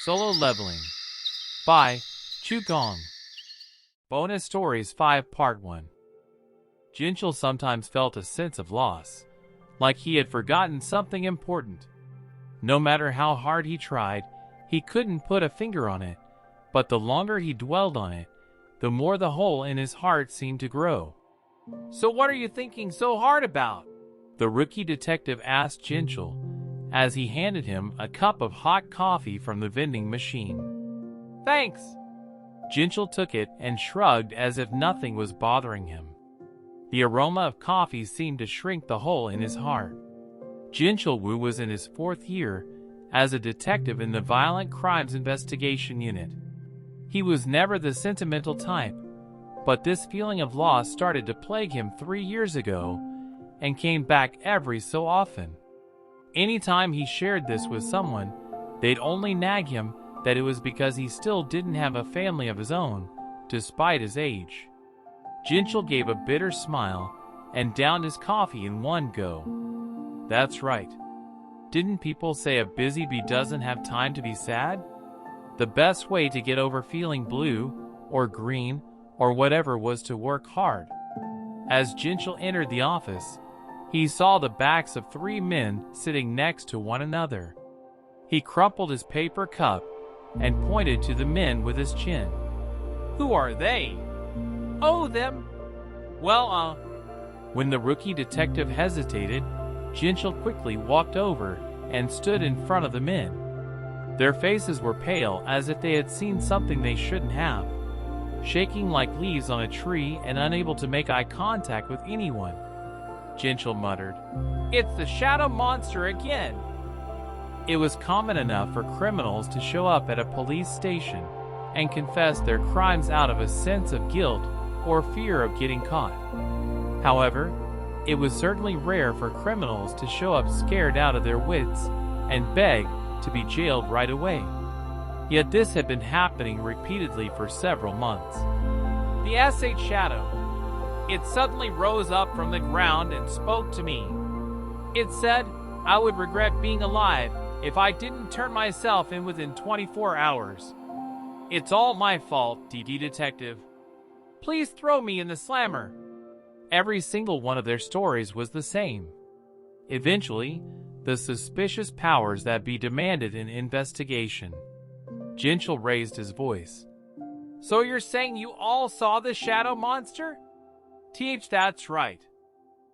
Solo Leveling by Gong. Bonus Stories 5 Part 1. Jinchul sometimes felt a sense of loss, like he had forgotten something important. No matter how hard he tried, he couldn't put a finger on it, but the longer he dwelled on it, the more the hole in his heart seemed to grow. "So what are you thinking so hard about?" the rookie detective asked Jinchul, as he handed him a cup of hot coffee from the vending machine. "Thanks." Jinchul took it and shrugged as if nothing was bothering him. The aroma of coffee seemed to shrink the hole in his heart. Jinchul Wu was in his 4th year as a detective in the Violent Crimes Investigation Unit. He was never the sentimental type, but this feeling of loss started to plague him 3 years ago and came back every so often. Anytime he shared this with someone, they'd only nag him that it was because he still didn't have a family of his own, despite his age. Jinchul gave a bitter smile and downed his coffee in one go. That's right. Didn't people say a busy bee doesn't have time to be sad? The best way to get over feeling blue, or green, or whatever was to work hard. As Jinchul entered the office, he saw the backs of 3 men sitting next to one another. He crumpled his paper cup and pointed to the men with his chin. "Who are they?" "Oh, them. Well, When the rookie detective hesitated, Jinchul quickly walked over and stood in front of the men. Their faces were pale as if they had seen something they shouldn't have, shaking like leaves on a tree and unable to make eye contact with anyone. Jinchul muttered, "It's the shadow monster again." It was common enough for criminals to show up at a police station and confess their crimes out of a sense of guilt or fear of getting caught. However, it was certainly rare for criminals to show up scared out of their wits and beg to be jailed right away. Yet this had been happening repeatedly for several months. The SH shadow. It suddenly rose up from the ground and spoke to me. It said I would regret being alive if I didn't turn myself in within 24 hours. It's all my fault, DD Detective. Please throw me in the slammer. Every single one of their stories was the same. Eventually, the suspicious powers that be demanded an investigation. Jinchul raised his voice. "So you're saying you all saw the shadow monster?" "That's right."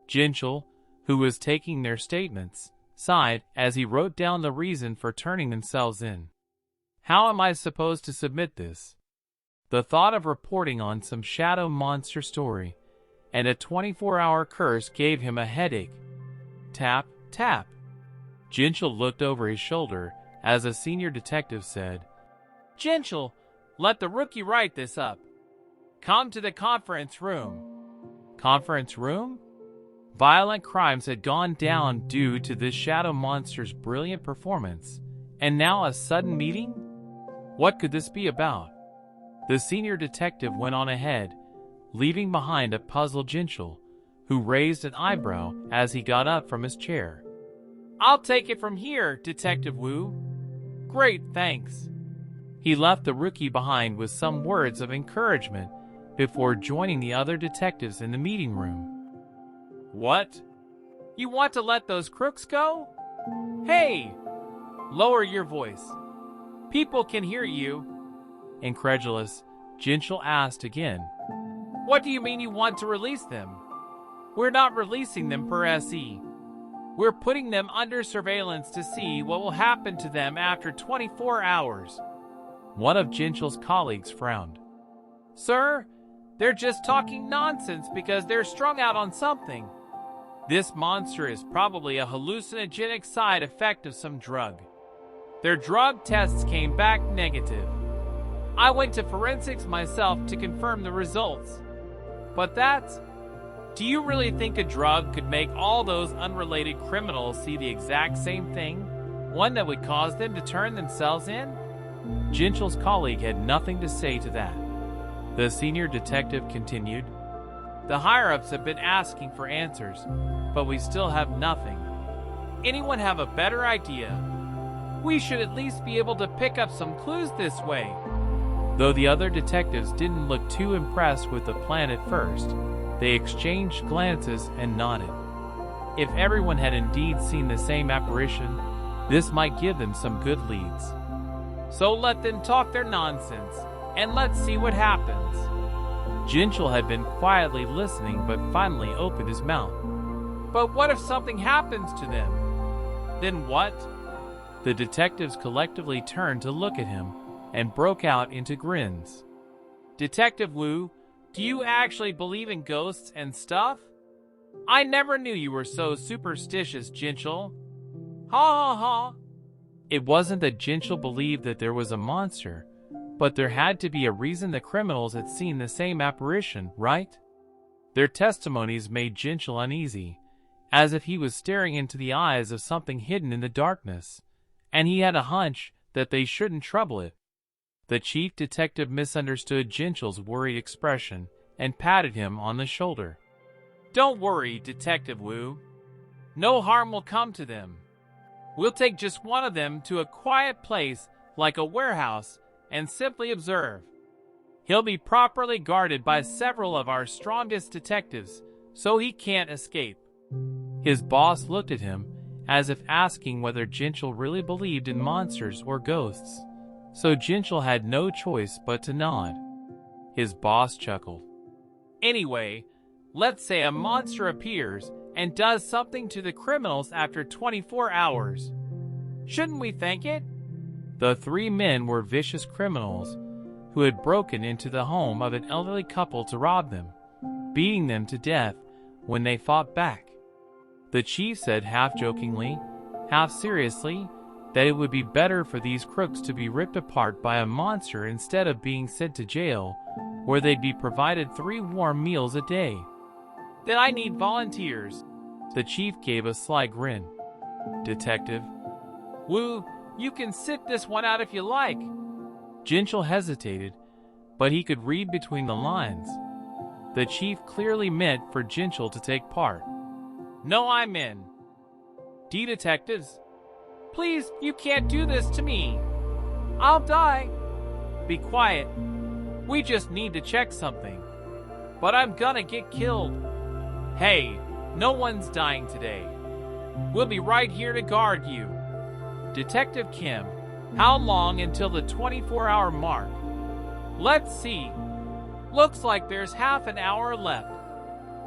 Jinchul, who was taking their statements, sighed as he wrote down the reason for turning themselves in. "How am I supposed to submit this?" The thought of reporting on some shadow monster story and a 24-hour curse gave him a headache. Tap, tap. Jinchul looked over his shoulder as a senior detective said, "Jinchul, let the rookie write this up. Come to the conference room." Conference room? Violent crimes had gone down due to this shadow monster's brilliant performance, and now a sudden meeting? What could this be about? The senior detective went on ahead, leaving behind a puzzled Jinchul, who raised an eyebrow as he got up from his chair. "I'll take it from here, Detective Wu." "Great, thanks." He left the rookie behind with some words of encouragement before joining the other detectives in the meeting room. "What? You want to let those crooks go? Hey! Lower your voice. People can hear you." Incredulous, Jinchul asked again. "What do you mean you want to release them?" "We're not releasing them per se. We're putting them under surveillance to see what will happen to them after 24 hours. One of Jinchul's colleagues frowned. "Sir, they're just talking nonsense because they're strung out on something. This monster is probably a hallucinogenic side effect of some drug. Their drug tests came back negative. I went to forensics myself to confirm the results. But do you really think a drug could make all those unrelated criminals see the exact same thing? One that would cause them to turn themselves in?" Jinchul's colleague had nothing to say to that. The senior detective continued, "The higher-ups have been asking for answers, but we still have nothing. Anyone have a better idea?" We should at least be able to pick up some clues this way. Though the other detectives didn't look too impressed with the plan at first, they exchanged glances and nodded. If everyone had indeed seen the same apparition, this might give them some good leads. So let them talk their nonsense, and let's see what happens. Jinchel had been quietly listening but finally opened his mouth. But what if something happens to them? Then what? The detectives collectively turned to look at him and broke out into grins. Detective Wu, do you actually believe in ghosts and stuff? I never knew you were so superstitious, Jinchel. Ha ha ha. It wasn't that Jinchel believed that there was a monster, but there had to be a reason the criminals had seen the same apparition, right? Their testimonies made Jinchel uneasy, as if he was staring into the eyes of something hidden in the darkness, and he had a hunch that they shouldn't trouble it. The chief detective misunderstood Jinchel's worried expression and patted him on the shoulder. Don't worry, Detective Wu. No harm will come to them. We'll take just one of them to a quiet place like a warehouse and simply observe. He'll be properly guarded by several of our strongest detectives, so he can't escape. His boss looked at him as if asking whether Jinchel really believed in monsters or ghosts, so Jinchel had no choice but to nod. His boss chuckled. Anyway, let's say a monster appears and does something to the criminals after 24 hours. Shouldn't we thank it? The three men were vicious criminals who had broken into the home of an elderly couple to rob them, beating them to death when they fought back. The chief said half-jokingly, half-seriously, that it would be better for these crooks to be ripped apart by a monster instead of being sent to jail, where they'd be provided 3 warm meals a day. Then I need volunteers. The chief gave a sly grin. Detective Wu, you can sit this one out if you like. Jinchel hesitated, but he could read between the lines. The chief clearly meant for Jinchel to take part. No, I'm in. Detectives, please, you can't do this to me. I'll die. Be quiet. We just need to check something. But I'm gonna get killed. Hey, no one's dying today. We'll be right here to guard you. Detective Kim, how long until the 24-hour mark? Let's see. Looks like there's half an hour left.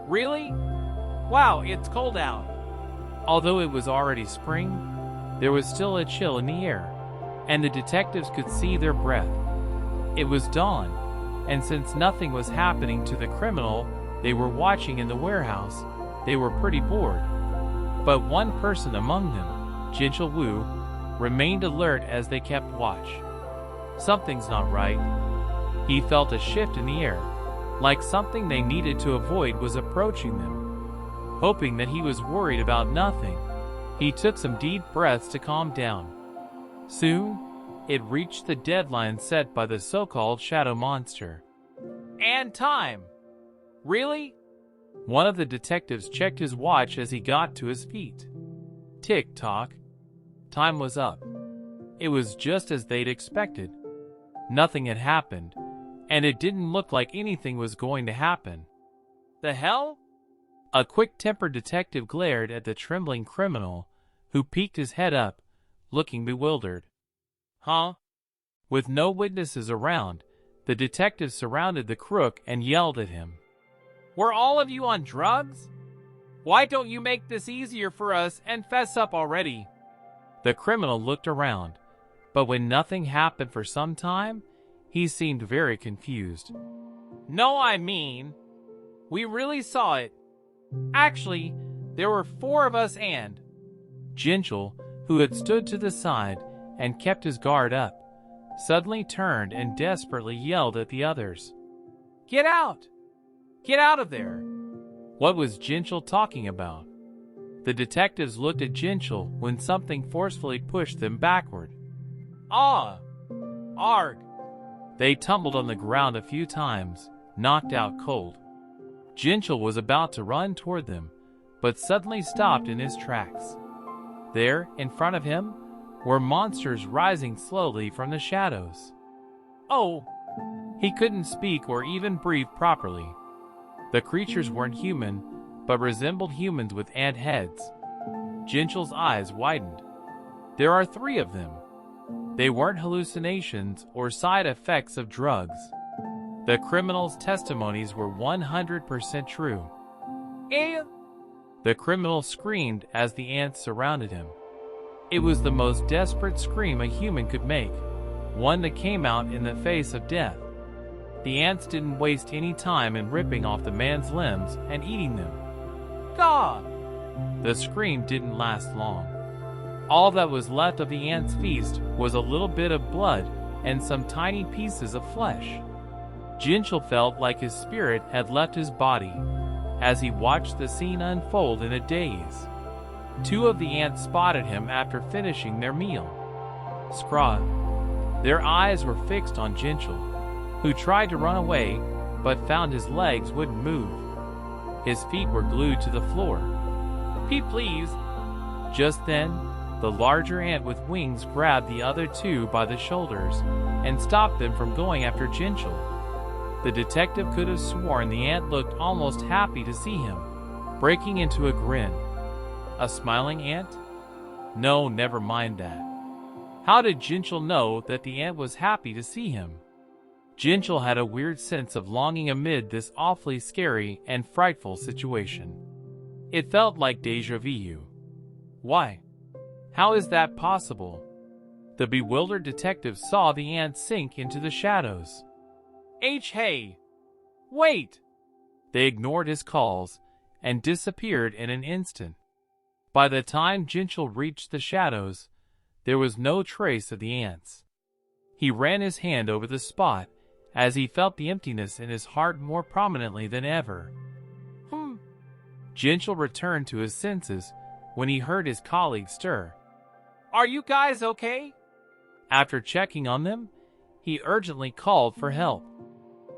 Really? Wow, it's cold out. Although it was already spring, there was still a chill in the air, and the detectives could see their breath. It was dawn, and since nothing was happening to the criminal they were watching in the warehouse, they were pretty bored. But one person among them, Jinchel Wu, remained alert as they kept watch. Something's not right. He felt a shift in the air, like something they needed to avoid was approaching them. Hoping that he was worried about nothing, he took some deep breaths to calm down. Soon, it reached the deadline set by the so-called shadow monster. And time! Really? One of the detectives checked his watch as he got to his feet. Tick-tock. Time was up. It was just as they'd expected. Nothing had happened, and it didn't look like anything was going to happen. The hell? A quick-tempered detective glared at the trembling criminal, who peeked his head up, looking bewildered. Huh? With no witnesses around, the detective surrounded the crook and yelled at him. Were all of you on drugs? Why don't you make this easier for us and fess up already? The criminal looked around, but when nothing happened for some time, he seemed very confused. No, I mean, we really saw it. Actually, there were 4 of us and Jinchel, who had stood to the side and kept his guard up, suddenly turned and desperately yelled at the others. Get out! Get out of there! What was Jinchel talking about? The detectives looked at Jinchel when something forcefully pushed them backward. Ah! Arg! They tumbled on the ground a few times, knocked out cold. Jinchel was about to run toward them, but suddenly stopped in his tracks. There, in front of him, were monsters rising slowly from the shadows. Oh! He couldn't speak or even breathe properly. The creatures weren't human, but resembled humans with ant heads. Jinchul's eyes widened. There are 3 of them. They weren't hallucinations or side effects of drugs. The criminal's testimonies were 100% true. Eh? The criminal screamed as the ants surrounded him. It was the most desperate scream a human could make, one that came out in the face of death. The ants didn't waste any time in ripping off the man's limbs and eating them. Gah! The scream didn't last long. All that was left of the ants' feast was a little bit of blood and some tiny pieces of flesh. Jinchul felt like his spirit had left his body as he watched the scene unfold in a daze. 2 of the ants spotted him after finishing their meal. Scraw! Their eyes were fixed on Jinchul, who tried to run away but found his legs wouldn't move. His feet were glued to the floor. Pete, please! Just then, the larger ant with wings grabbed the other 2 by the shoulders and stopped them from going after Jinchul. The detective could have sworn the ant looked almost happy to see him, breaking into a grin. A smiling ant? No, never mind that. How did Jinchul know that the ant was happy to see him? Jinchul had a weird sense of longing amid this awfully scary and frightful situation. It felt like déjà vu. Why? How is that possible? The bewildered detective saw the ant sink into the shadows. Hey! Wait! They ignored his calls and disappeared in an instant. By the time Jinchul reached the shadows, there was no trace of the ants. He ran his hand over the spot as he felt the emptiness in his heart more prominently than ever. Jinchul returned to his senses when he heard his colleague stir. Are you guys okay? After checking on them, he urgently called for help.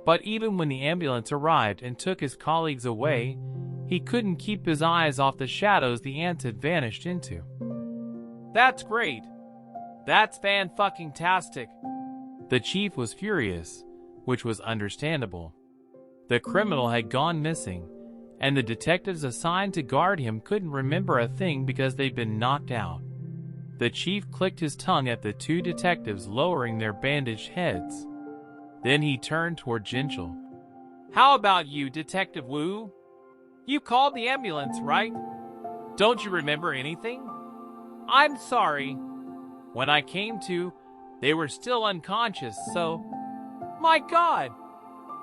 But even when the ambulance arrived and took his colleagues away, he couldn't keep his eyes off the shadows the ants had vanished into. That's great. That's fan-fucking-tastic. The chief was furious, which was understandable. The criminal had gone missing, and the detectives assigned to guard him couldn't remember a thing because they'd been knocked out. The chief clicked his tongue at the 2 detectives lowering their bandaged heads. Then he turned toward Jinchul. How about you, Detective Wu? You called the ambulance, right? Don't you remember anything? I'm sorry. When I came to, they were still unconscious, so... My God!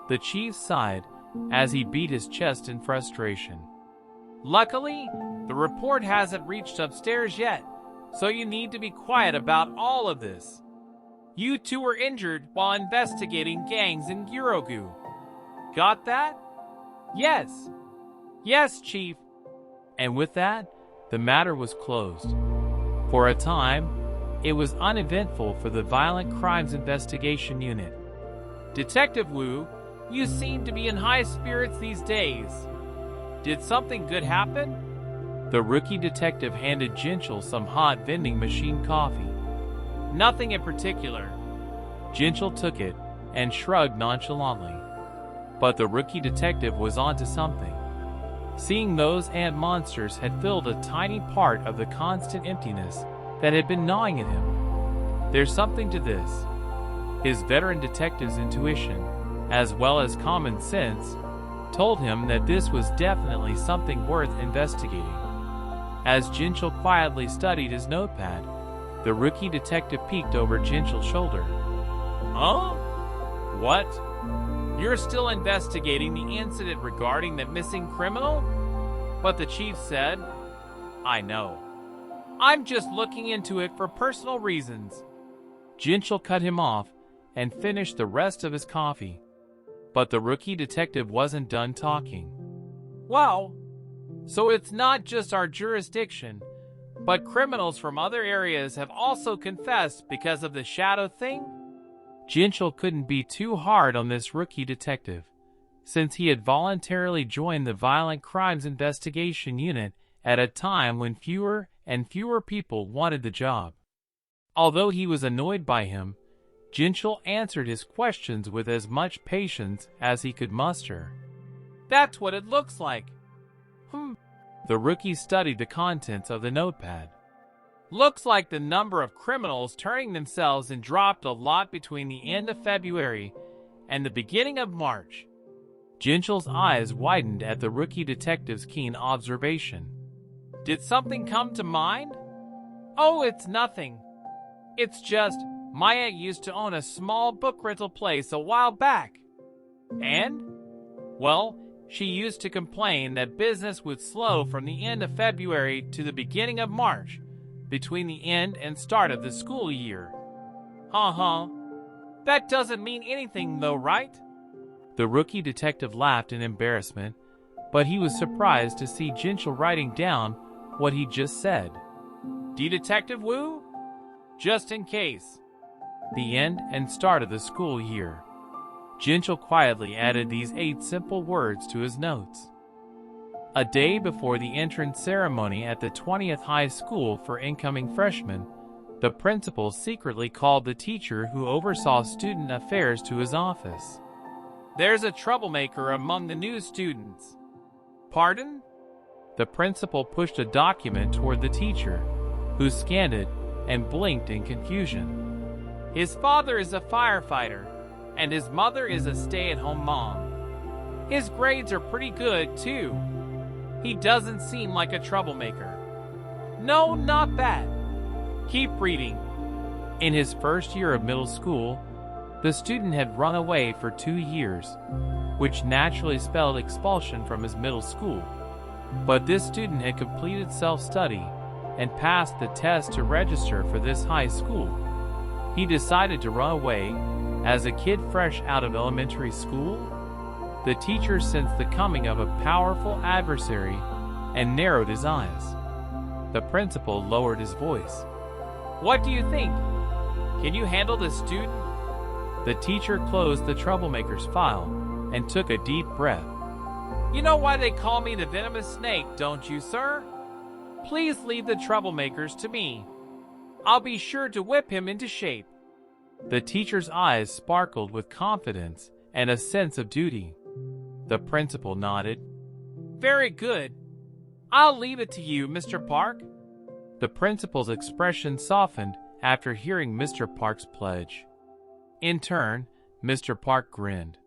The chief sighed as he beat his chest in frustration. Luckily, the report hasn't reached upstairs yet, so you need to be quiet about all of this. You 2 were injured while investigating gangs in Girogu. Got that? Yes. Yes, Chief. And with that, the matter was closed. For a time, it was uneventful for the Violent Crimes Investigation Unit. Detective Wu, you seem to be in high spirits these days. Did something good happen? The rookie detective handed Jinchul some hot vending machine coffee. Nothing in particular. Jinchul took it and shrugged nonchalantly. But the rookie detective was onto something. Seeing those ant monsters had filled a tiny part of the constant emptiness that had been gnawing at him. There's something to this. His veteran detective's intuition, as well as common sense, told him that this was definitely something worth investigating. As Jinchul quietly studied his notepad, the rookie detective peeked over Jinchul's shoulder. Huh? What? You're still investigating the incident regarding the missing criminal? But the chief said, I know. I'm just looking into it for personal reasons. Jinchul cut him off and finished the rest of his coffee. But the rookie detective wasn't done talking. Wow. So it's not just our jurisdiction, but criminals from other areas have also confessed because of the shadow thing? Jinchul couldn't be too hard on this rookie detective, since he had voluntarily joined the Violent Crimes Investigation Unit at a time when fewer and fewer people wanted the job. Although he was annoyed by him, Ginchel answered his questions with as much patience as he could muster. "That's what it looks like." The rookie studied the contents of the notepad. "Looks like the number of criminals turning themselves in dropped a lot between the end of February and the beginning of March." Ginchel's eyes widened at the rookie detective's keen observation. "Did something come to mind?" "Oh, it's nothing. It's just, Maya used to own a small book rental place a while back. And? Well, she used to complain that business would slow from the end of February to the beginning of March, between the end and start of the school year." That doesn't mean anything though, right?" The rookie detective laughed in embarrassment, but he was surprised to see Ginchel writing down what he just said. "Detective Wu? Just in case." The end and start of the school year. Ginchel quietly added these 8 simple words to his notes. A day before the entrance ceremony at the 20th high school for incoming freshmen, the principal secretly called the teacher who oversaw student affairs to his office. "There's a troublemaker among the new students." "Pardon?" The principal pushed a document toward the teacher, who scanned it and blinked in confusion. "His father is a firefighter, and his mother is a stay-at-home mom. His grades are pretty good, too. He doesn't seem like a troublemaker." "No, not that. Keep reading." In his first year of middle school, the student had run away for 2 years, which naturally spelled expulsion from his middle school. But this student had completed self-study and passed the test to register for this high school. He decided to run away as a kid fresh out of elementary school. The teacher sensed the coming of a powerful adversary and narrowed his eyes. The principal lowered his voice. "What do you think? Can you handle this student?" The teacher closed the troublemaker's file and took a deep breath. "You know why they call me the venomous snake, don't you, sir? Please leave the troublemakers to me. I'll be sure to whip him into shape." The teacher's eyes sparkled with confidence and a sense of duty. The principal nodded. "Very good. I'll leave it to you, Mr. Park." The principal's expression softened after hearing Mr. Park's pledge. In turn, Mr. Park grinned.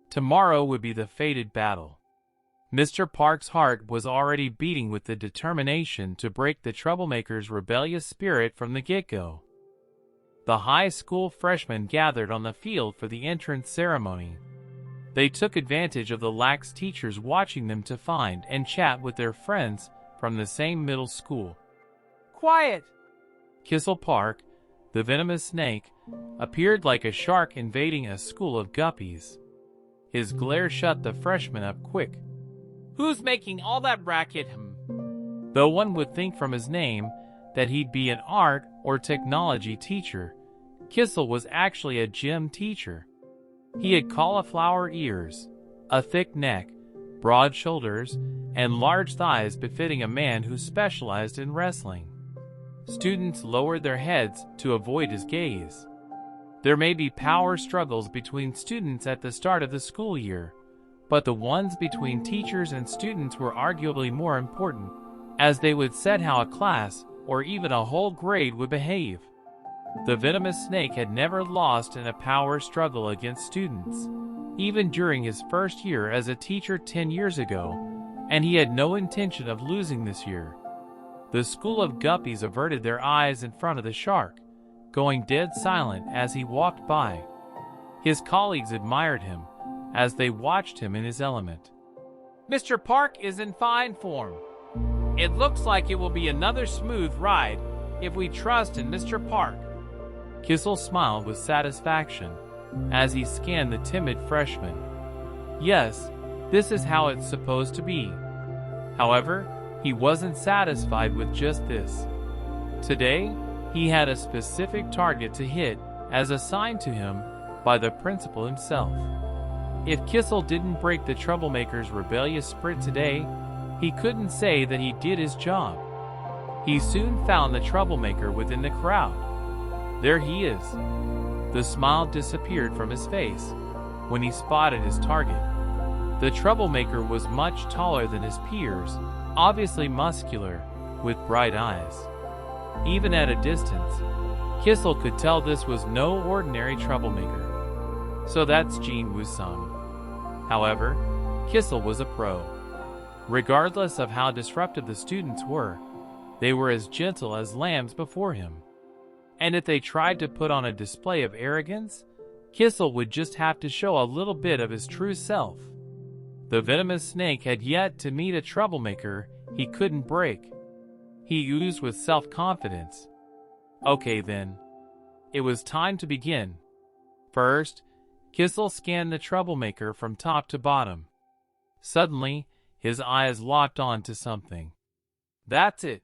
Tomorrow would be the fated battle. Mr. Park's heart was already beating with the determination to break the troublemaker's rebellious spirit from the get-go. The high school freshmen gathered on the field for the entrance ceremony. They took advantage of the lax teachers watching them to find and chat with their friends from the same middle school. "Quiet!" Kissel Park, the venomous snake, appeared like a shark invading a school of guppies. His glare shut the freshmen up quick. "Who's making all that racket?" Though one would think from his name that he'd be an art or technology teacher, Kissel was actually a gym teacher. He had cauliflower ears, a thick neck, broad shoulders, and large thighs befitting a man who specialized in wrestling. Students lowered their heads to avoid his gaze. There may be power struggles between students at the start of the school year, but the ones between teachers and students were arguably more important, as they would set how a class or even a whole grade would behave. The venomous snake had never lost in a power struggle against students, even during his first year as a teacher 10 years ago, and he had no intention of losing this year. The school of guppies averted their eyes in front of the shark, going dead silent as he walked by. His colleagues admired him as they watched him in his element. "Mr. Park is in fine form. It looks like it will be another smooth ride if we trust in Mr. Park." Kissel smiled with satisfaction as he scanned the timid freshman. Yes, this is how it's supposed to be. However, he wasn't satisfied with just this. Today, he had a specific target to hit as assigned to him by the principal himself. If Kissel didn't break the troublemaker's rebellious spirit today, he couldn't say that he did his job. He soon found the troublemaker within the crowd. There he is. The smile disappeared from his face when he spotted his target. The troublemaker was much taller than his peers, obviously muscular, with bright eyes. Even at a distance, Kissel could tell this was no ordinary troublemaker. So that's Jin Woo-sung. However, Kissel was a pro. Regardless of how disruptive the students were, they were as gentle as lambs before him. And if they tried to put on a display of arrogance, Kissel would just have to show a little bit of his true self. The venomous snake had yet to meet a troublemaker he couldn't break. He oozed with self-confidence. Okay then. It was time to begin. First, Kissel scanned the troublemaker from top to bottom. Suddenly, his eyes locked on to something. That's it.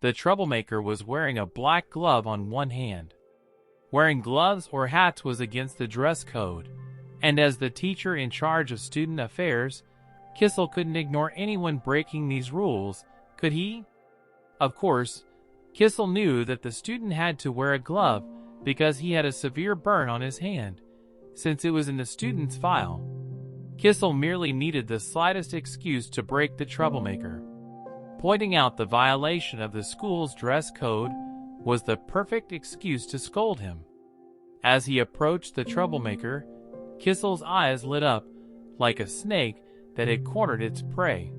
The troublemaker was wearing a black glove on one hand. Wearing gloves or hats was against the dress code, and as the teacher in charge of student affairs, Kissel couldn't ignore anyone breaking these rules, could he? Of course, Kissel knew that the student had to wear a glove because he had a severe burn on his hand, since it was in the student's file. Kissel merely needed the slightest excuse to break the troublemaker. Pointing out the violation of the school's dress code was the perfect excuse to scold him. As he approached the troublemaker, Kissel's eyes lit up like a snake that had cornered its prey.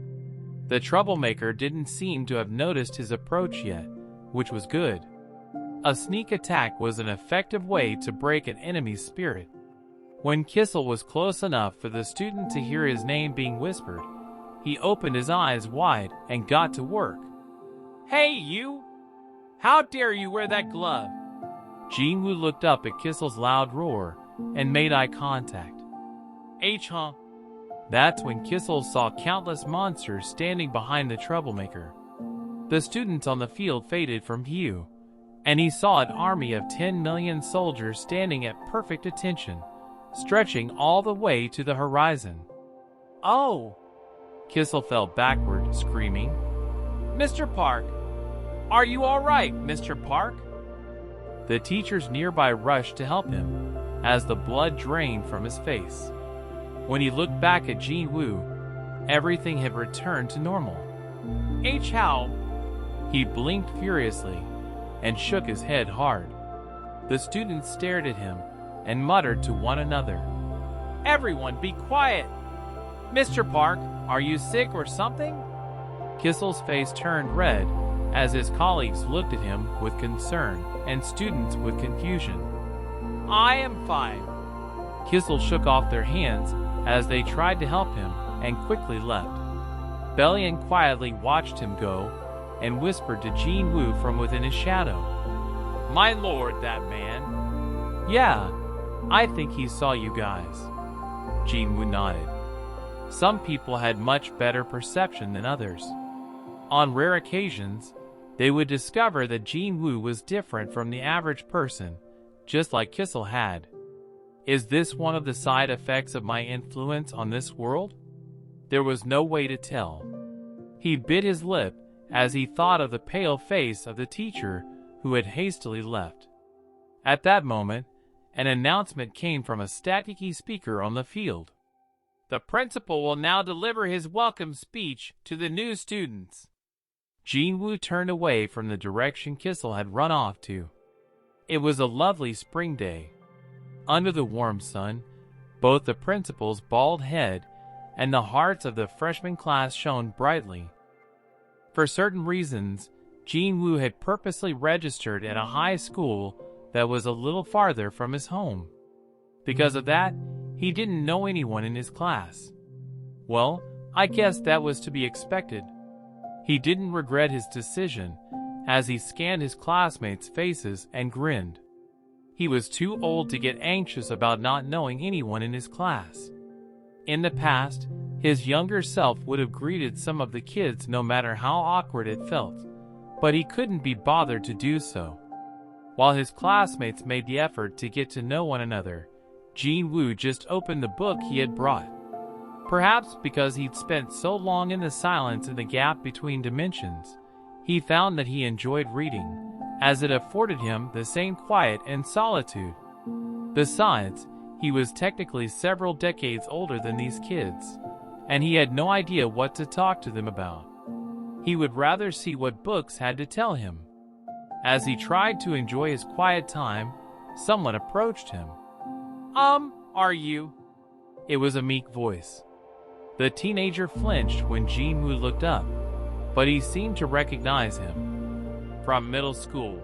The troublemaker didn't seem to have noticed his approach yet, which was good. A sneak attack was an effective way to break an enemy's spirit. When Kissel was close enough for the student to hear his name being whispered, he opened his eyes wide and got to work. "Hey, you! How dare you wear that glove?" Jin-woo looked up at Kissel's loud roar and made eye contact. Huh? That's when Kissel saw countless monsters standing behind the troublemaker. The students on the field faded from view, and he saw an army of 10 million soldiers standing at perfect attention, stretching all the way to the horizon. Oh! Kissel fell backward, screaming, "Mr. Park! Are you all right, Mr. Park?" The teachers nearby rushed to help him, as the blood drained from his face. When he looked back at Jin-woo, everything had returned to normal. How? He blinked furiously and shook his head hard. The students stared at him and muttered to one another. "Everyone be quiet! Mr. Park, are you sick or something?" Kissel's face turned red as his colleagues looked at him with concern and students with confusion. "I am fine." Kissel shook off their hands as they tried to help him and quickly left. Bellion quietly watched him go and whispered to Jin-woo from within his shadow, "My lord, that man." "Yeah, I think he saw you guys." Jin-woo nodded. Some people had much better perception than others. On rare occasions, they would discover that Jin-woo was different from the average person, just like Kissel had. Is this one of the side effects of my influence on this world? There was no way to tell. He bit his lip as he thought of the pale face of the teacher who had hastily left. At that moment, an announcement came from a staticky speaker on the field. "The principal will now deliver his welcome speech to the new students." Jin-woo turned away from the direction Kissel had run off to. It was a lovely spring day. Under the warm sun, both the principal's bald head and the hearts of the freshman class shone brightly. For certain reasons, Jin-woo had purposely registered at a high school that was a little farther from his home. Because of that, he didn't know anyone in his class. Well, I guess that was to be expected. He didn't regret his decision as he scanned his classmates' faces and grinned. He was too old to get anxious about not knowing anyone in his class. In the past, his younger self would have greeted some of the kids no matter how awkward it felt, but he couldn't be bothered to do so. While his classmates made the effort to get to know one another, Jin-woo just opened the book he had brought. Perhaps because he'd spent so long in the silence in the gap between dimensions, he found that he enjoyed reading, as it afforded him the same quiet and solitude. Besides, he was technically several decades older than these kids, and he had no idea what to talk to them about. He would rather see what books had to tell him. As he tried to enjoy his quiet time, someone approached him. Are you? It was a meek voice. The teenager flinched when Jinwoo looked up, but he seemed to recognize him. From middle school.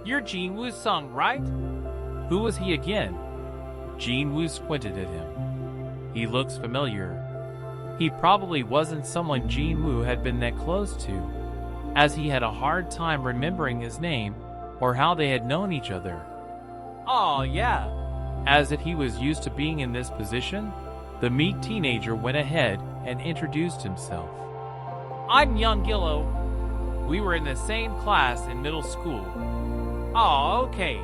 You're Jinwoo's son, right? Who was he again? Jinwoo squinted at him. He looks familiar. He probably wasn't someone Jinwoo had been that close to, as he had a hard time remembering his name or how they had known each other. Oh, yeah. As if he was used to being in this position, the meek teenager went ahead and introduced himself. I'm Young Gillo. We were in the same class in middle school. Oh, okay.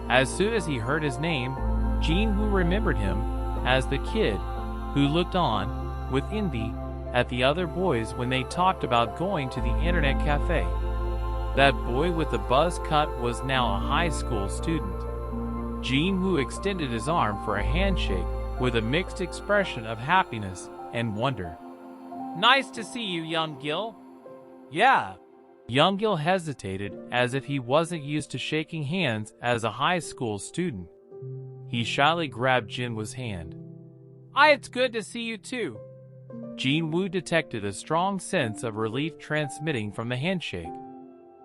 As soon as he heard his name, Jinwoo remembered him as the kid who looked on with envy at the other boys when they talked about going to the internet cafe. That boy with the buzz cut was now a high school student. Jinwoo extended his arm for a handshake with a mixed expression of happiness and wonder. Nice to see you, Young Gil. Yeah. Young Gil hesitated as if he wasn't used to shaking hands as a high school student. He shyly grabbed Jinwoo's hand. It's good to see you too. Jinwoo detected a strong sense of relief transmitting from the handshake.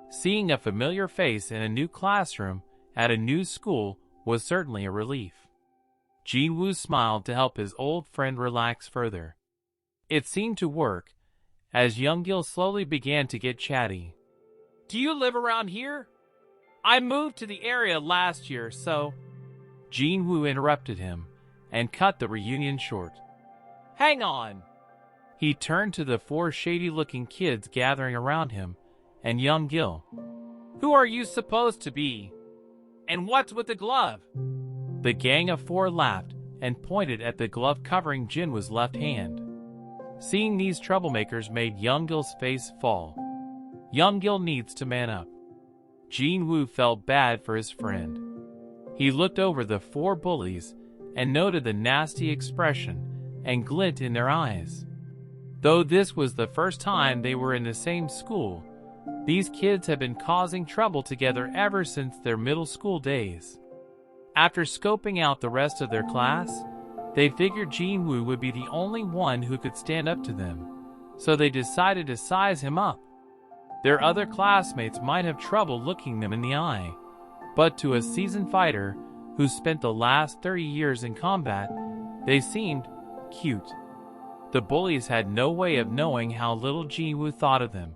Seeing a familiar face in a new classroom at a new school was certainly a relief. Jinwoo smiled to help his old friend relax further. It seemed to work, as Young Gil slowly began to get chatty. Do you live around here? I moved to the area last year, so... Jinwoo interrupted him and cut the reunion short. Hang on. He turned to the four shady-looking kids gathering around him and Young Gil. Who are you supposed to be? And what's with the glove? The gang of four laughed and pointed at the glove covering Jinwoo's left hand. Seeing these troublemakers made Young Gil's face fall. Young Gil needs to man up. Jinwoo felt bad for his friend. He looked over the four bullies and noted the nasty expression and glint in their eyes. Though this was the first time they were in the same school, these kids had been causing trouble together ever since their middle school days. After scoping out the rest of their class, they figured Jinwoo would be the only one who could stand up to them, so they decided to size him up. Their other classmates might have trouble looking them in the eye, but to a seasoned fighter who spent the last 30 years in combat, they seemed cute. The bullies had no way of knowing how little Jinwoo thought of them,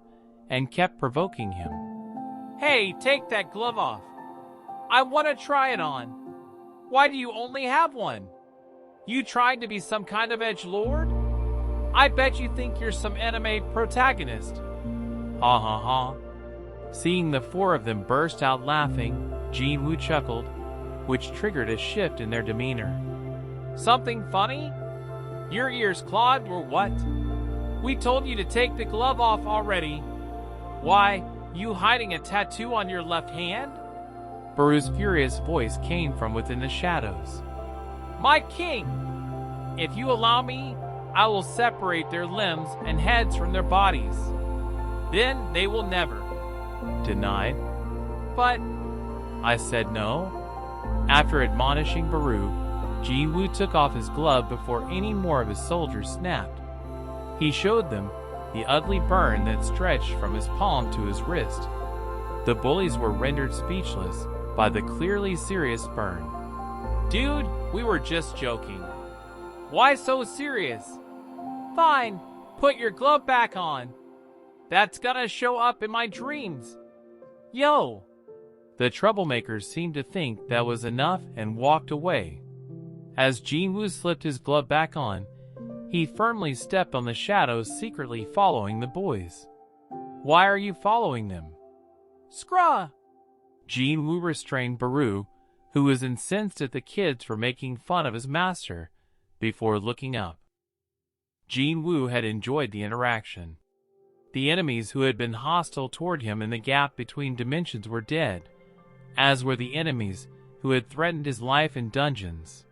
and kept provoking him. Hey, take that glove off. I want to try it on. Why do you only have one? You tried to be some kind of edgelord? I bet you think you're some anime protagonist. Ha ha ha. Seeing the four of them burst out laughing, Jinwoo chuckled, which triggered a shift in their demeanor. Something funny? Your ears clawed or what? We told you to take the glove off already. Why, you hiding a tattoo on your left hand? Baru's furious voice came from within the shadows. My king! If you allow me, I will separate their limbs and heads from their bodies. Then they will never. Denied. But I said no. After admonishing Baru, Jinwoo took off his glove before any more of his soldiers snapped. He showed them the ugly burn that stretched from his palm to his wrist. The bullies were rendered speechless by the clearly serious burn. Dude, we were just joking. Why so serious? Fine, put your glove back on. That's gonna show up in my dreams. Yo! The troublemakers seemed to think that was enough and walked away. As Jinwoo slipped his glove back on, he firmly stepped on the shadows, secretly following the boys. Why are you following them? Scraw! Jinwoo restrained Baru, who was incensed at the kids for making fun of his master, before looking up. Jinwoo had enjoyed the interaction. The enemies who had been hostile toward him in the gap between dimensions were dead, as were the enemies who had threatened his life in dungeons.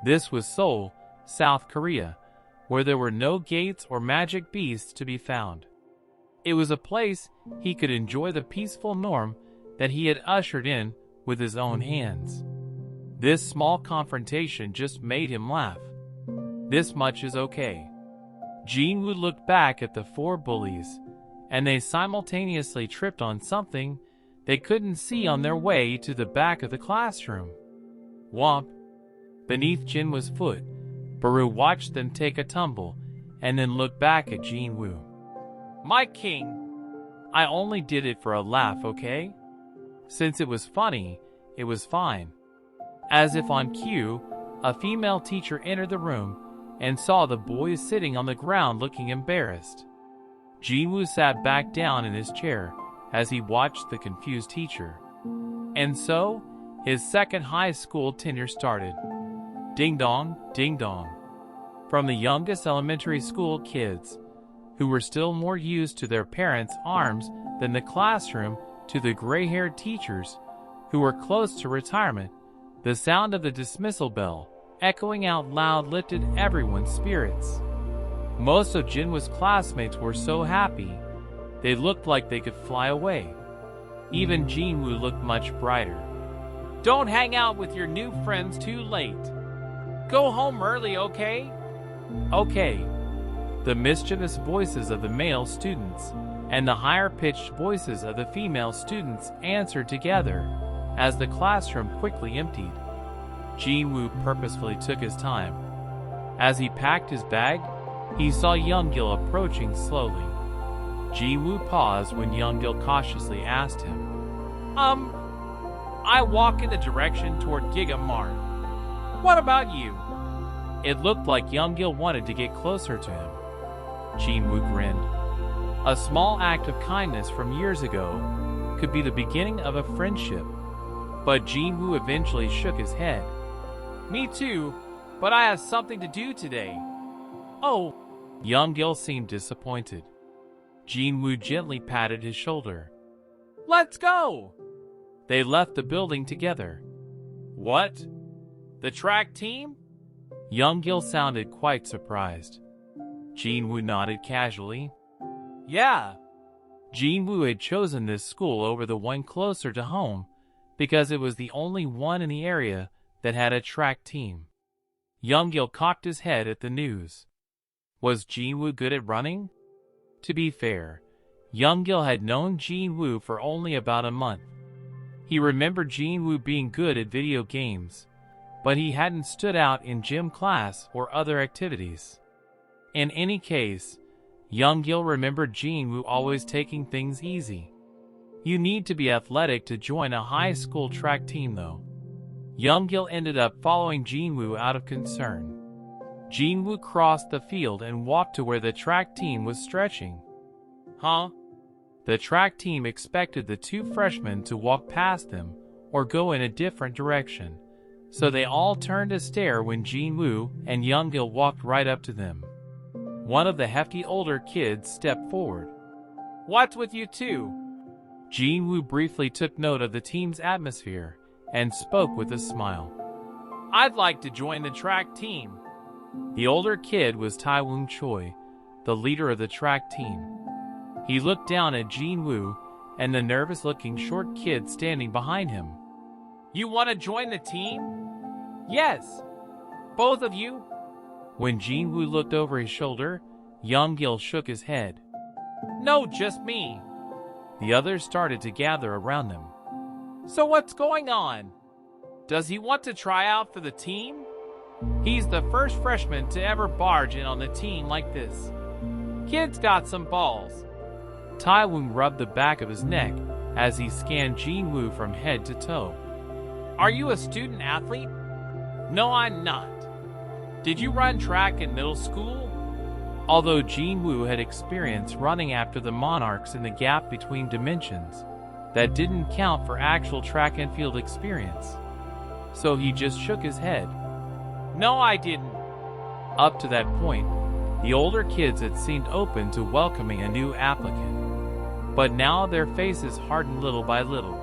This was Seoul, South Korea, where there were no gates or magic beasts to be found. It was a place he could enjoy the peaceful norm that he had ushered in with his own hands. This small confrontation just made him laugh. This much is okay. Jin-woo looked back at the four bullies, and they simultaneously tripped on something they couldn't see on their way to the back of the classroom. Whomp! Beneath Jinwoo's foot, Baru watched them take a tumble and then looked back at Jin-woo. My king, I only did it for a laugh, okay? Since it was funny, it was fine. As if on cue, a female teacher entered the room and saw the boys sitting on the ground looking embarrassed. Jin-woo sat back down in his chair as he watched the confused teacher. And so, his second high school tenure started. Ding dong, ding dong. From the youngest elementary school kids, who were still more used to their parents' arms than the classroom, to the gray-haired teachers, who were close to retirement, the sound of the dismissal bell, echoing out loud, lifted everyone's spirits. Most of Jinwoo's classmates were so happy, they looked like they could fly away. Even Jinwoo looked much brighter. Don't hang out with your new friends too late. Go home early, okay? Okay. The mischievous voices of the male students and the higher-pitched voices of the female students answered together as the classroom quickly emptied. Jin-woo purposefully took his time. As he packed his bag, he saw Young-gil approaching slowly. Jin-woo paused when Young-gil cautiously asked him, I walk in the direction toward Giga Mart. What about you? It looked like Young-gil wanted to get closer to him. Jin-woo grinned. A small act of kindness from years ago could be the beginning of a friendship, but Jin-woo eventually shook his head. Me too, but I have something to do today. Oh, Young-gil seemed disappointed. Jin-woo gently patted his shoulder. Let's go! They left the building together. What? The track team? Young-gil sounded quite surprised. Jin-woo nodded casually. Yeah. Jin-woo had chosen this school over the one closer to home because it was the only one in the area that had a track team. Young-gil cocked his head at the news. Was Jin-woo good at running? To be fair, Young-gil had known Jin-woo for only about a month. He remembered Jin-woo being good at video games, but he hadn't stood out in gym class or other activities. In any case, Young-gil remembered Jin-woo always taking things easy. You need to be athletic to join a high school track team, though. Young-gil ended up following Jin-woo out of concern. Jin-woo crossed the field and walked to where the track team was stretching. Huh? The track team expected the two freshmen to walk past them or go in a different direction, so they all turned to stare when Jin-woo and Young-gil walked right up to them. One of the hefty older kids stepped forward. What's with you two? Jin-woo briefly took note of the team's atmosphere and spoke with a smile. I'd like to join the track team. The older kid was Tae-woong Choi, the leader of the track team. He looked down at Jin-woo and the nervous-looking short kid standing behind him. You want to join the team? Yes. Both of you? When Jin-woo looked over his shoulder, Young-gil shook his head. No, just me. The others started to gather around them. So what's going on? Does he want to try out for the team? He's the first freshman to ever barge in on the team like this. Kid's got some balls. Tae-woong rubbed the back of his neck as he scanned Jin-woo from head to toe. Are you a student athlete? No, I'm not. Did you run track in middle school? Although Jin-woo had experience running after the monarchs in the gap between dimensions, that didn't count for actual track and field experience. So he just shook his head. No, I didn't. Up to that point, The older kids had seemed open to welcoming a new applicant, but now their faces hardened little by little.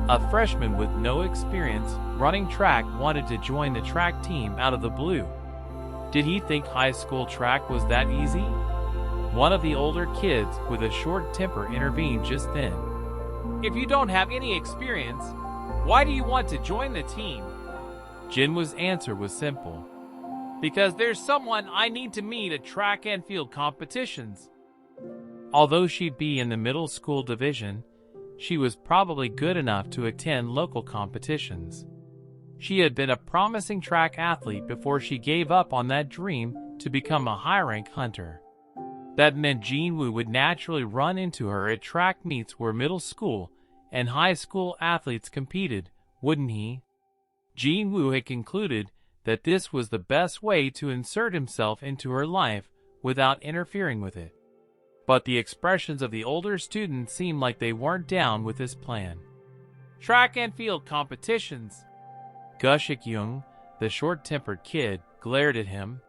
A freshman with no experience running track wanted to join the track team out of the blue. Did he think high school track was that easy? One of the older kids with a short temper intervened just then. If you don't have any experience, why do you want to join the team? Jinwoo's answer was simple. Because there's someone I need to meet at track and field competitions. Although she'd be in the middle school division, she was probably good enough to attend local competitions. She had been a promising track athlete before she gave up on that dream to become a high-rank hunter. That meant Jinwoo would naturally run into her at track meets where middle school and high school athletes competed, wouldn't he? Jinwoo had concluded that this was the best way to insert himself into her life without interfering with it. But the expressions of the older students seemed like they weren't down with this plan. Track and field competitions. Gushik-young, the short-tempered kid, glared at him.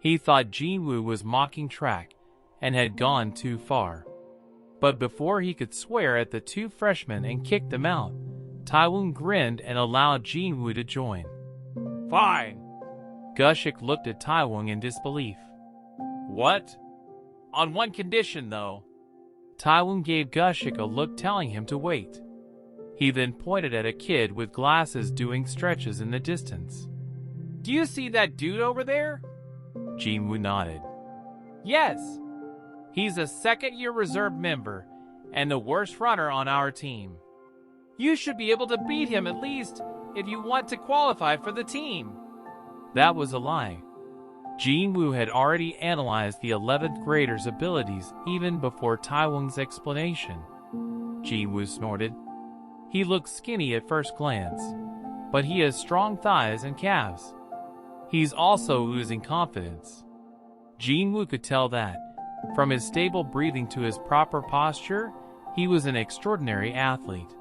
He thought Jinwoo was mocking track and had gone too far. But before he could swear at the two freshmen and kick them out, Taewon grinned and allowed Jinwoo to join. Fine. Gushik looked at Taewon in disbelief. What? On one condition, though. Taewon gave Gushik a look telling him to wait. He then pointed at a kid with glasses doing stretches in the distance. Do you see that dude over there? Jinwoo nodded. Yes. He's a second-year reserve member and the worst runner on our team. You should be able to beat him at least if you want to qualify for the team. That was a lie. Jinwoo had already analyzed the 11th grader's abilities even before Taewon's explanation. Jinwoo snorted. He looked skinny at first glance, but he has strong thighs and calves. He's also losing confidence. Jinwoo could tell that. From his stable breathing to his proper posture, he was an extraordinary athlete.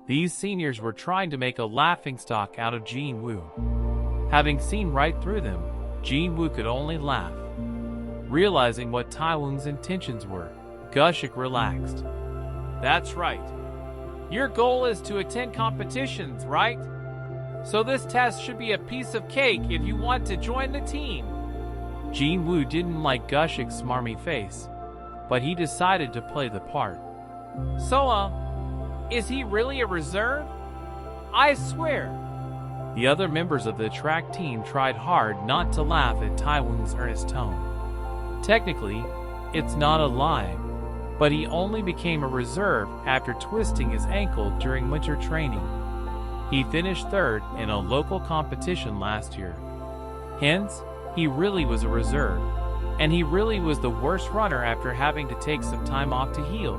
These seniors were trying to make a laughingstock out of Jinwoo. Having seen right through them, Jinwoo could only laugh. Realizing what Taewon's intentions were, Gushik relaxed. That's right. Your goal is to attend competitions, right? So this test should be a piece of cake if you want to join the team. Jinwoo didn't like Gushik's smarmy face, but he decided to play the part. So, is he really a reserve? I swear. The other members of the track team tried hard not to laugh at Taewon's earnest tone. Technically, it's not a lie, but he only became a reserve after twisting his ankle during winter training. He finished third in a local competition last year. Hence, he really was a reserve, and he really was the worst runner after having to take some time off to heal.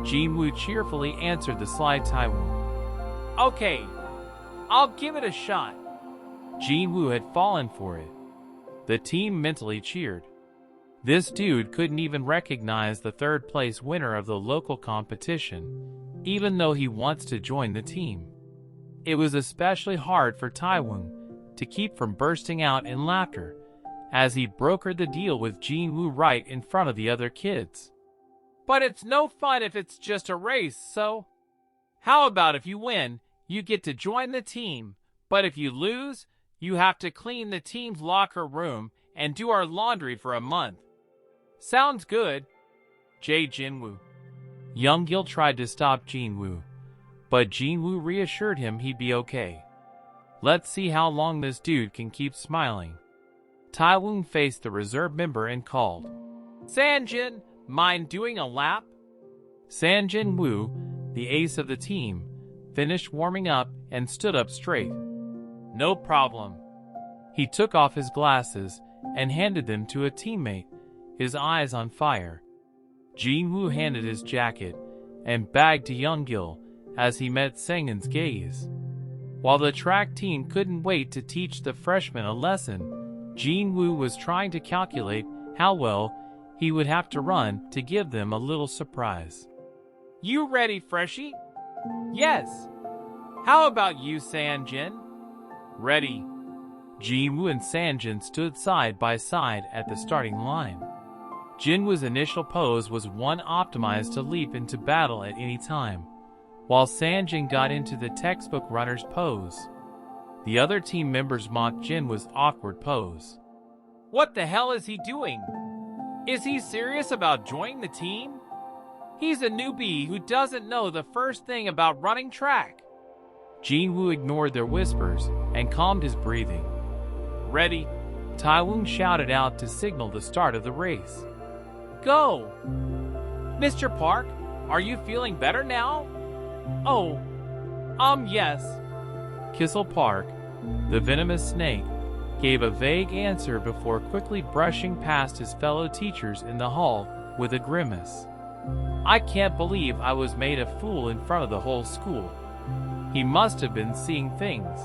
Jinwoo cheerfully answered the sly Taewon. Okay, I'll give it a shot. Jinwoo had fallen for it. The team mentally cheered. This dude couldn't even recognize the third-place winner of the local competition, even though he wants to join the team. It was especially hard for Taewon to keep from bursting out in laughter as he brokered the deal with Jinwoo right in front of the other kids. But it's no fun if it's just a race, so how about if you win, you get to join the team, but if you lose, you have to clean the team's locker room and do our laundry for a month. Sounds good. Jinwoo. Younggil tried to stop Jinwoo, but Jinwoo reassured him he'd be okay. Let's see how long this dude can keep smiling. Taewon faced the reserve member and called, Sanjin, mind doing a lap? Sanjin Woo, the ace of the team, finished warming up and stood up straight. No problem. He took off his glasses and handed them to a teammate, his eyes on fire. Jinwoo handed his jacket and bag to Younggil as he met Sangin's gaze. While the track team couldn't wait to teach the freshmen a lesson, Jinwoo was trying to calculate how well he would have to run to give them a little surprise. You ready, Freshie? Yes. How about you, Sanjin? Ready. Jinwoo and Sanjin stood side by side at the starting line. Jinwoo's initial pose was one optimized to leap into battle at any time, while Sanjin got into the textbook runner's pose. The other team members mocked Jinwoo's awkward pose. What the hell is he doing? Is he serious about joining the team? He's a newbie who doesn't know the first thing about running track. Jinwoo ignored their whispers and calmed his breathing. Ready? Taewoong shouted out to signal the start of the race. Go! Mr. Park, are you feeling better now? Oh, yes. Kissel Park, the venomous snake, gave a vague answer before quickly brushing past his fellow teachers in the hall with a grimace. I can't believe I was made a fool in front of the whole school. He must have been seeing things.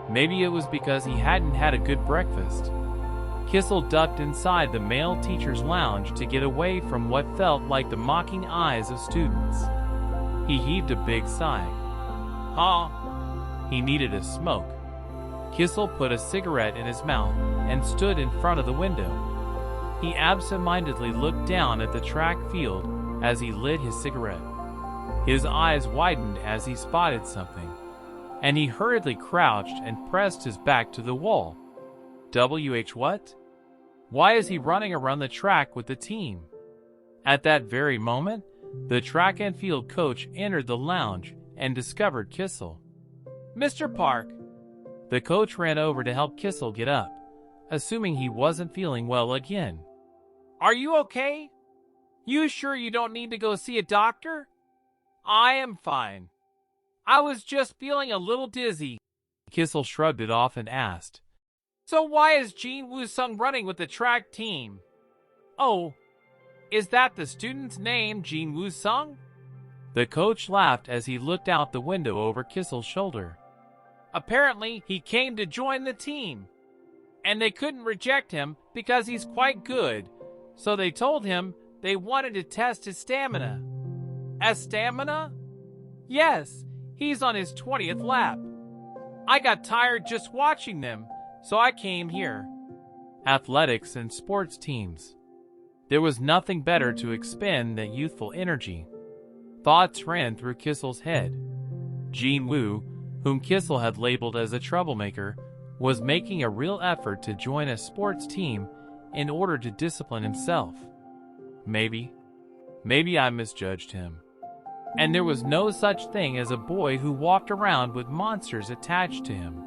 Maybe it was because he hadn't had a good breakfast. Kissel ducked inside the male teacher's lounge to get away from what felt like the mocking eyes of students. He heaved a big sigh. He needed a smoke. Kissel put a cigarette in his mouth and stood in front of the window. He absent-mindedly looked down at the track field as he lit his cigarette. His eyes widened as he spotted something, and he hurriedly crouched and pressed his back to the wall. What? Why is he running around the track with the team? At that very moment, the track and field coach entered the lounge and discovered Kissel. Mr. Park. The coach ran over to help Kissel get up, assuming he wasn't feeling well again. Are you okay? You sure you don't need to go see a doctor? I am fine. I was just feeling a little dizzy. Kissel shrugged it off and asked, So why is Jinwoo Sung running with the track team? Oh, is that the student's name, Jinwoo Sung? The coach laughed as he looked out the window over Kissel's shoulder. Apparently, he came to join the team, and they couldn't reject him because he's quite good, so they told him they wanted to test his stamina. As stamina? Yes, he's on his 20th lap. I got tired just watching them, so I came here. Athletics and sports teams. There was nothing better to expend than youthful energy. Thoughts ran through Kissel's head. Jinwoo, whom Kissel had labeled as a troublemaker, was making a real effort to join a sports team in order to discipline himself. Maybe I misjudged him. And there was no such thing as a boy who walked around with monsters attached to him.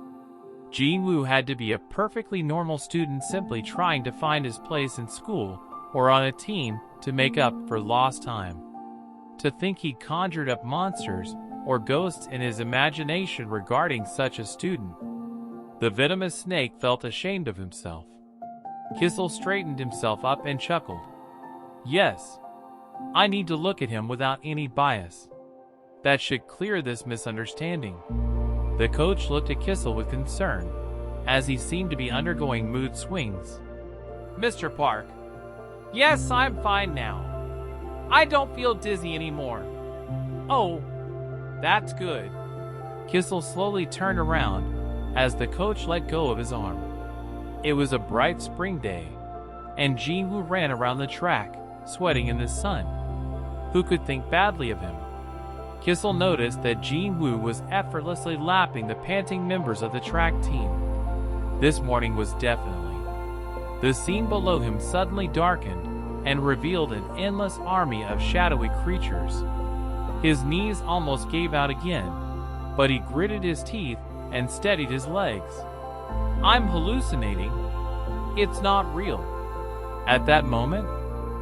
Jinwoo had to be a perfectly normal student simply trying to find his place in school or on a team to make up for lost time. To think he conjured up monsters or ghosts in his imagination regarding such a student. The venomous snake felt ashamed of himself. Kissel straightened himself up and chuckled. Yes, I need to look at him without any bias. That should clear this misunderstanding. The coach looked at Kissel with concern, as he seemed to be undergoing mood swings. Mr. Park. Yes, I'm fine now. I don't feel dizzy anymore. Oh, that's good. Kissel slowly turned around as the coach let go of his arm. It was a bright spring day, and Jinwoo ran around the track, sweating in the sun. Who could think badly of him? Kissel noticed that Jinwoo was effortlessly lapping the panting members of the track team. This morning was definitely. The scene below him suddenly darkened and revealed an endless army of shadowy creatures. His knees almost gave out again, but he gritted his teeth and steadied his legs. I'm hallucinating. It's not real. At that moment,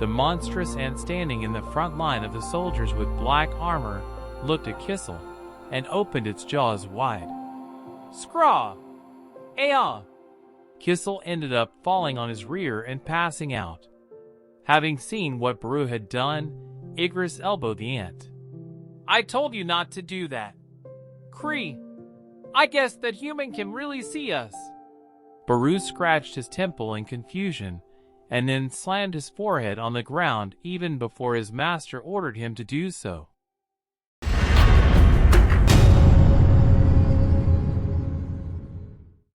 the monstrous ant standing in the front line of the soldiers with black armor looked at Kissel and opened its jaws wide. Scraw! Aya! Kissel ended up falling on his rear and passing out. Having seen what Baru had done, Igris elbowed the ant. I told you not to do that. Kree, I guess that human can really see us. Baru scratched his temple in confusion and then slammed his forehead on the ground even before his master ordered him to do so.